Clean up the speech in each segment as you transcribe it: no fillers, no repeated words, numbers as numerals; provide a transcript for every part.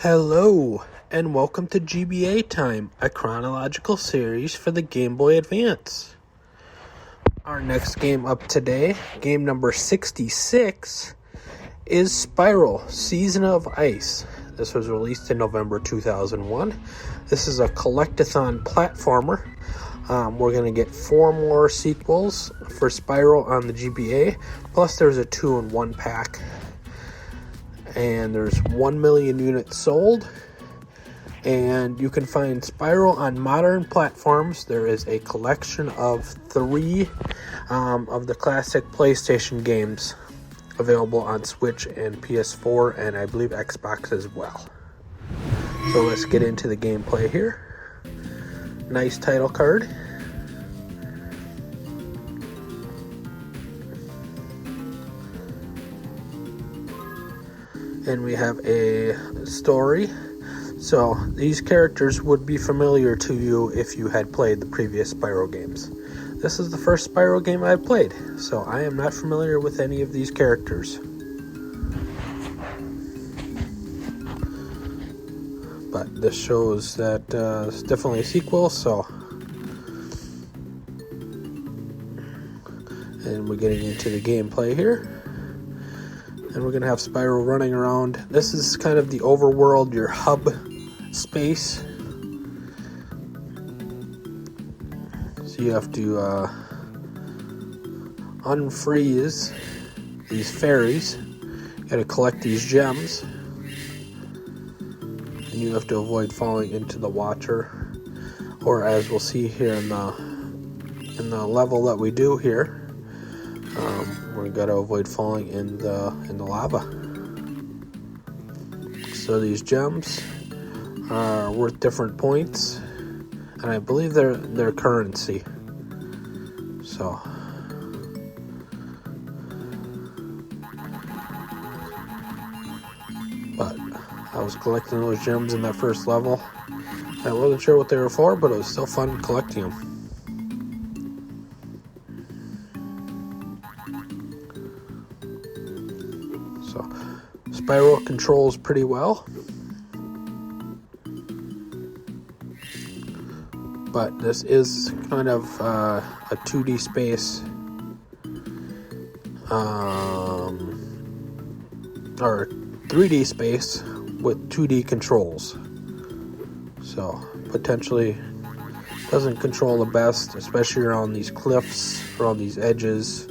Hello, and welcome to GBA Time, a chronological series for the Game Boy Advance. Our next game up today, game number 66, is Spyro, Season of Ice. This was released in November 2001. This is a Collectathon platformer. We're going to get 4 more sequels for Spyro on the GBA, plus there's a 2-in-1 pack. And there's 1 million units sold, and you can find Spyro on modern platforms. There is a collection of 3 of the classic PlayStation games available on Switch and PS4, and I believe Xbox as well. So let's get into the gameplay here. Nice title card. And we have a story. So these characters would be familiar to you if you had played the previous Spyro games. This is the first Spyro game I've played, so I am not familiar with any of these characters. But this shows that it's definitely a sequel, so. And we're getting into the gameplay here. And we're going to have Spyro running around. This is kind of the overworld, your hub space. So you have to unfreeze these fairies. You got to collect these gems. And you have to avoid falling into the water. Or as we'll see here in the level that we do here. We gotta avoid falling in the lava. So these gems are worth different points, and I believe they're currency. So but I was collecting those gems in that first level. I wasn't sure what they were for, but it was still fun collecting them. So, Spyro controls pretty well, but this is kind of a 2D space, or 3D space with 2D controls. So, potentially doesn't control the best, especially around these cliffs, around these edges.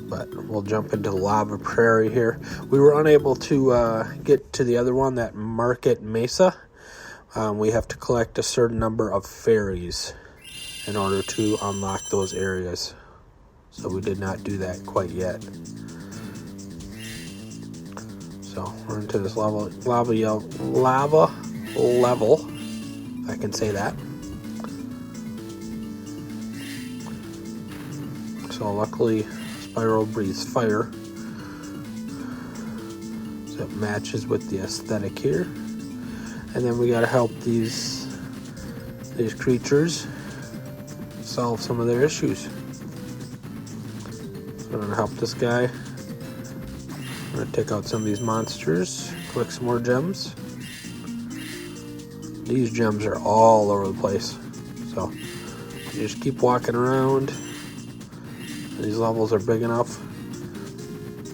But we'll jump into the lava prairie here. We were unable to get to the other one, that Market Mesa. We have to collect a certain number of fairies in order to unlock those areas. So we did not do that quite yet. So we're into this lava level, if I can say that. So luckily Spyro breathes fire, so it matches with the aesthetic here. And then we gotta help these creatures solve some of their issues. So I'm gonna help this guy. I'm gonna take out some of these monsters, collect some more gems. These gems are all over the place, so you just keep walking around. These levels are big enough.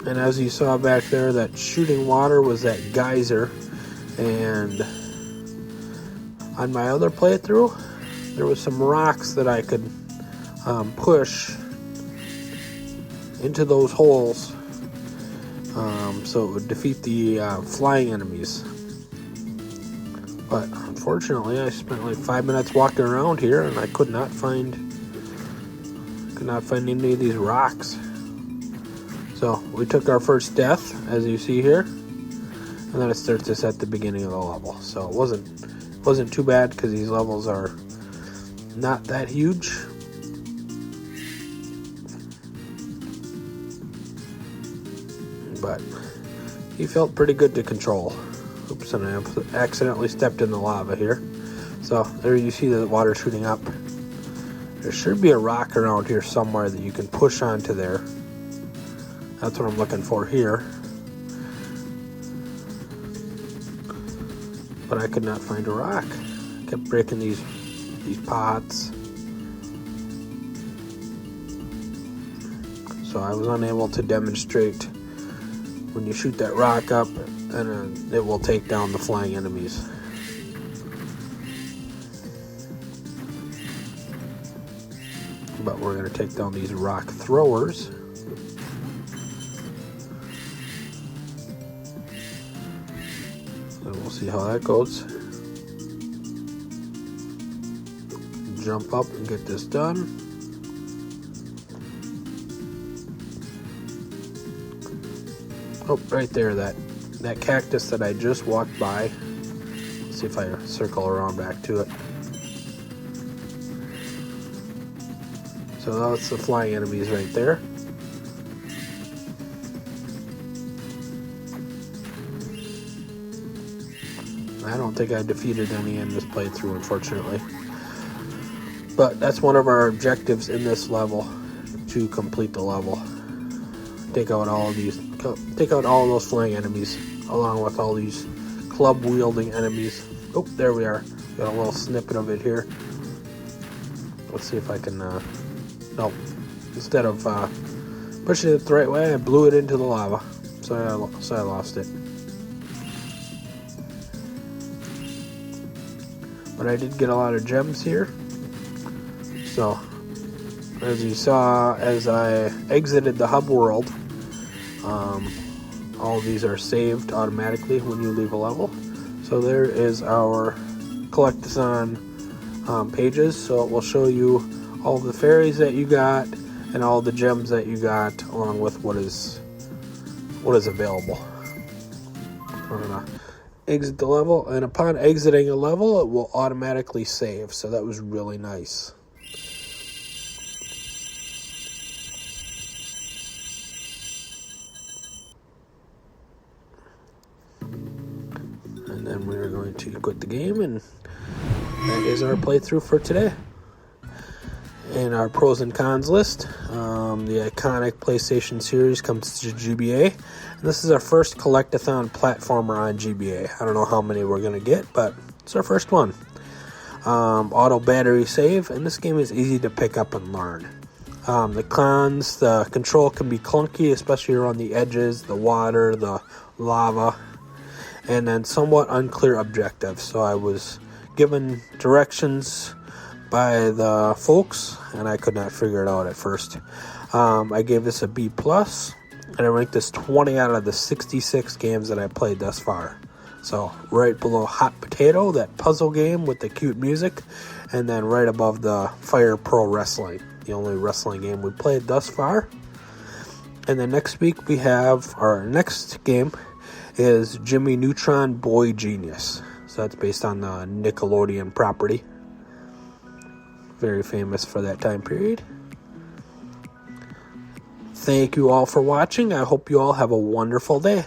And as you saw back there, that shooting water was that geyser. And on my other playthrough, there was some rocks that I could push into those holes, so it would defeat the flying enemies. But unfortunately, I spent like 5 minutes walking around here, and I could not find any of these rocks. So we took our first death, as you see here, and then it starts us at the beginning of the level. So it wasn't too bad, because these levels are not that huge. But he felt pretty good to control. Oops, and I accidentally stepped in the lava here. So there you see the water shooting up. There should be a rock around here somewhere that you can push onto there. That's what I'm looking for here. but I could not find a rock. Kept breaking these pots. So I was unable to demonstrate when you shoot that rock up, and it will take down the flying enemies. But we're going to take down these rock throwers. And we'll see how that goes. Jump up and get this done. Oh, right there, that cactus that I just walked by. Let's see if I circle around back to it. So that's the flying enemies right there. I don't think I defeated any in this playthrough, unfortunately. But that's one of our objectives in this level, to complete the level. Take out all those flying enemies, along with all these club-wielding enemies. Oh, there we are. Got a little snippet of it here. Let's see if I can... Nope. Instead of pushing it the right way, I blew it into the lava. So I lost it. But I did get a lot of gems here. So, as you saw, as I exited the hub world, all of these are saved automatically when you leave a level. So there is our Collectathon pages. So it will show you all the fairies that you got and all the gems that you got, along with what is available. We're gonna exit the level, and upon exiting a level, it will automatically save. So that was really nice. And then we are going to quit the game, and that is our playthrough for today. In our pros and cons list, the iconic PlayStation series comes to GBA. And this is our first Collectathon platformer on GBA. I don't know how many we're going to get, but it's our first one. Auto battery save, and this game is easy to pick up and learn. The cons, the control can be clunky, especially around the edges, the water, the lava, and then somewhat unclear objectives. So I was given directions by the folks, and I could not figure it out at first. I gave this a B+, and I ranked this 20 out of the 66 games that I played thus far. So right below Hot Potato, that puzzle game with the cute music, and then right above the Fire Pro Wrestling, the only wrestling game we played thus far. And then next week we have our next game is Jimmy Neutron Boy Genius. So that's based on the Nickelodeon property. Very famous for that time period. Thank you all for watching. I hope you all have a wonderful day.